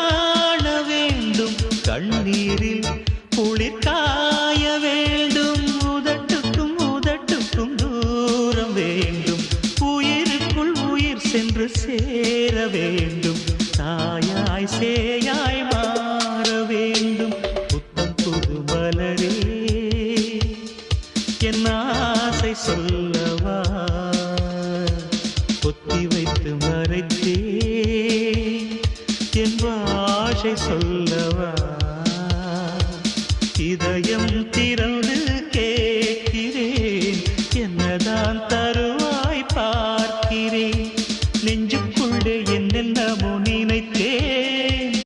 காண வேண்டும் கண்ணீரில் குளிர் காய வேண்டும் உதட்டுக்கும் உதட்டுக்கும் தூரம் வேண்டும் உயிருக்குள் உயிர் சென்று சேர வேண்டும் தாயாய் சேயாய் மாற வேண்டும் புத்தம் புது மலரே என் ஆசை சொல்லவா பொத்தி வைத்து மறைத்தே என் பாஷை சொல்லவா இதயம் திறந்த